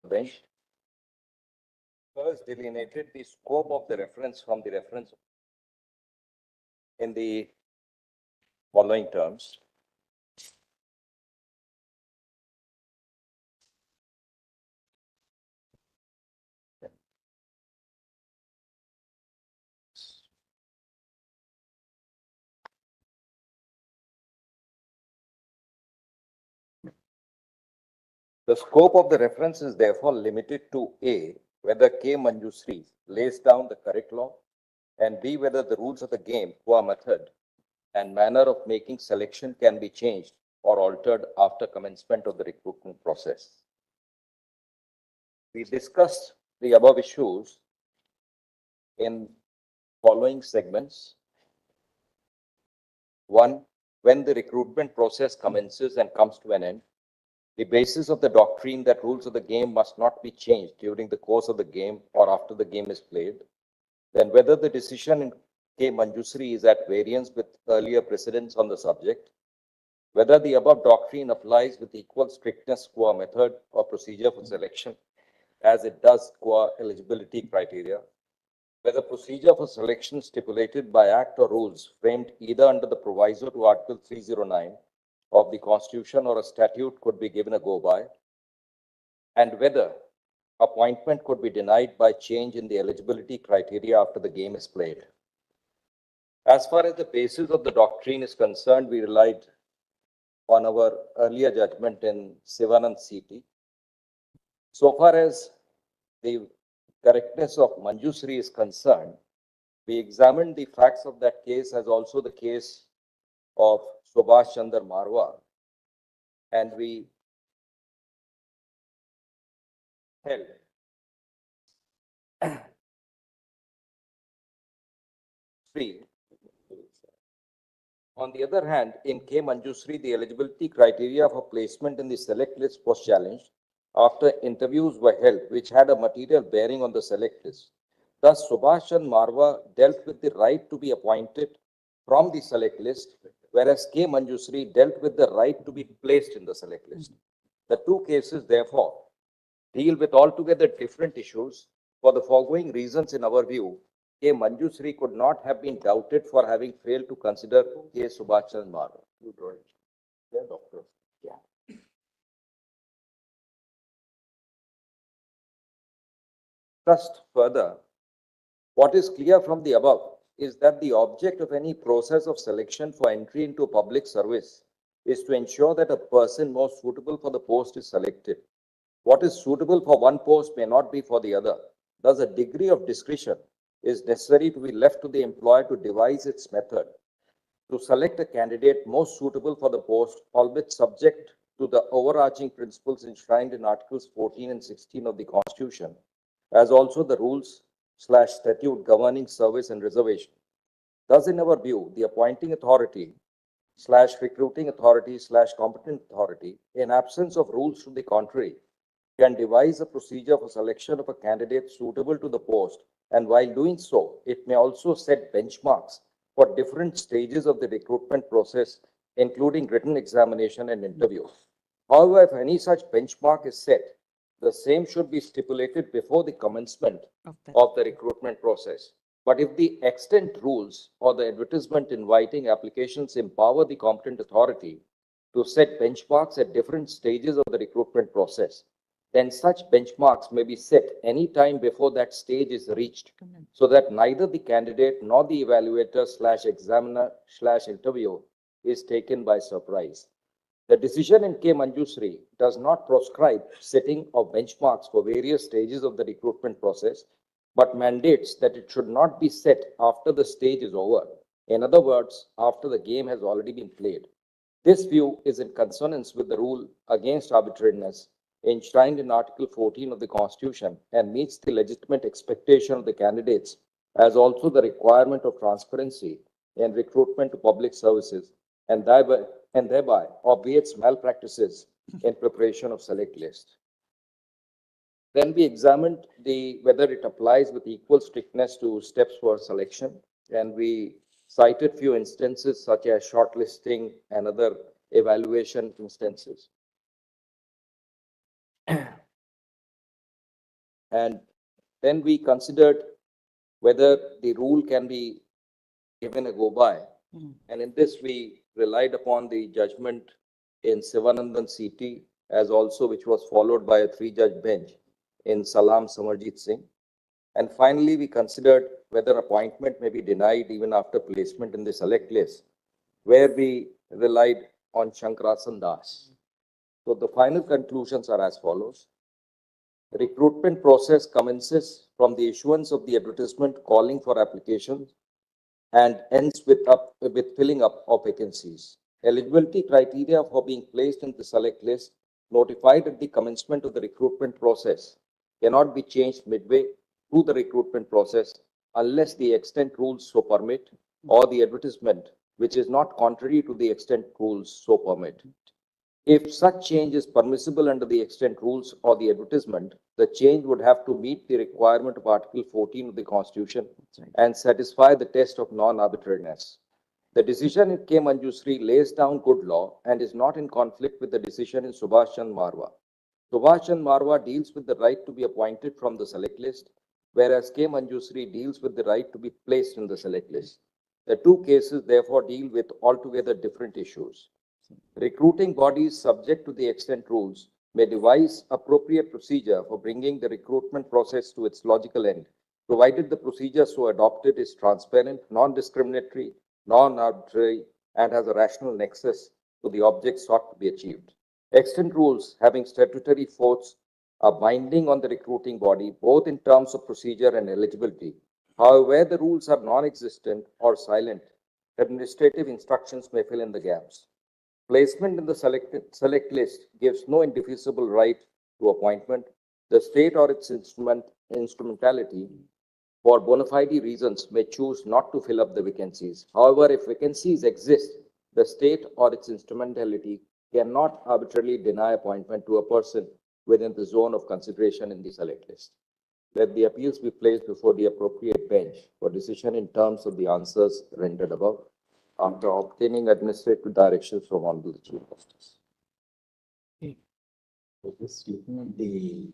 bench. First, delineated the scope of the reference from the reference in the following terms. The scope of the reference is therefore limited to A, whether K. Manjusri lays down the correct law, and B, whether the rules of the game, qua method, and manner of making selection can be changed or altered after commencement of the recruitment process. We discussed the above issues in following segments. One, when the recruitment process commences and comes to an end, the basis of the doctrine that rules of the game must not be changed during the course of the game or after the game is played. Then whether the decision in K. Manjusri is at variance with earlier precedents on the subject, whether the above doctrine applies with equal strictness qua method or procedure for selection as it does qua eligibility criteria, whether procedure for selection stipulated by act or rules framed either under the proviso to Article 309 of the Constitution or a statute could be given a go by, and whether appointment could be denied by change in the eligibility criteria after the game is played. As far as the basis of the doctrine is concerned, we relied on our earlier judgment in Sivanand CT. So far as the correctness of Manjusri is concerned, we examined the facts of that case as also the case of Subhash Chandra Marwa, and we held three. On the other hand, in K. Manjusri, the eligibility criteria for placement in the select list was challenged after interviews were held, which had a material bearing on the select list. Thus, Subhash Chandra Marwa dealt with the right to be appointed from the select list, whereas K. Manjusri dealt with the right to be placed in the select list. The two cases, therefore, deal with altogether different issues. For the foregoing reasons, in our view, K. Manjusri could not have been doubted for having failed to consider K. Subhash Chandra Marwa. You draw it. Yeah, doctor. Yeah. Discussed further, what is clear from the above is that the object of any process of selection for entry into public service is to ensure that a person most suitable for the post is selected. What is suitable for one post may not be for the other. Thus, a degree of discretion is necessary to be left to the employer to devise its method to select a candidate most suitable for the post, albeit subject to the overarching principles enshrined in Articles 14 and 16 of the Constitution, as also the rules/statute governing service and reservation. Thus, in our view, the appointing authority/recruiting authority/competent authority, in absence of rules to the contrary, can devise a procedure for selection of a candidate suitable to the post, and while doing so, it may also set benchmarks for different stages of the recruitment process, including written examination and interview. However, if any such benchmark is set, the same should be stipulated before the commencement of the recruitment process. But if the extant rules or the advertisement inviting applications empower the competent authority to set benchmarks at different stages of the recruitment process, then such benchmarks may be set any time before that stage is reached, so that neither the candidate nor the evaluator/examiner/interviewer is taken by surprise. The decision in K. Manjusri does not prescribe setting of benchmarks for various stages of the recruitment process, but mandates that it should not be set after the stage is over. In other words, after the game has already been played. This view is in consonance with the rule against arbitrariness enshrined in Article 14 of the Constitution and meets the legitimate expectation of the candidates, as also the requirement of transparency in recruitment to public services, and thereby obviates malpractices in preparation of select list. Then we examined whether it applies with equal strictness to steps for selection, and we cited few instances such as shortlisting and other evaluation instances. And then we considered whether the rule can be given a go by. And in this, we relied upon the judgment in Sivanandan CT, as also which was followed by a three-judge bench in Salam Samarjit Singh. And finally, we considered whether appointment may be denied even after placement in the select list, where we relied on Shankarasan Das. So the final conclusions are as follows. The recruitment process commences from the issuance of the advertisement calling for applications and ends with filling up of vacancies. Eligibility criteria for being placed in the select list notified at the commencement of the recruitment process cannot be changed midway through the recruitment process unless the extent rules so permit or the advertisement which is not contrary to the extent rules so permit. If such change is permissible under the extent rules or the advertisement, the change would have to meet the requirement of Article 14 of the Constitution and satisfy the test of non-arbitrariness. The decision in K. Manjusri lays down good law and is not in conflict with the decision in Subhash Chand Marwa. Subhash Chand Marwa deals with the right to be appointed from the select list, whereas K. Manjusri deals with the right to be placed in the select list. The two cases therefore deal with altogether different issues. Recruiting bodies subject to the extent rules may devise appropriate procedure for bringing the recruitment process to its logical end, provided the procedure so adopted is transparent, non-discriminatory, non-arbitrary, and has a rational nexus to the object sought to be achieved. Extent rules having statutory force are binding on the recruiting body, both in terms of procedure and eligibility. However, where the rules are non-existent or silent, administrative instructions may fill in the gaps. Placement in the select list gives no indefeasible right to appointment. The state or its instrumentality for bona fide reasons may choose not to fill up the vacancies. However, if vacancies exist, the state or its instrumentality cannot arbitrarily deny appointment to a person within the zone of consideration in the select list. Let the appeals be placed before the appropriate bench for decision in terms of the answers rendered above, after obtaining administrative directions from Honorable Chief Justice. For this statement, the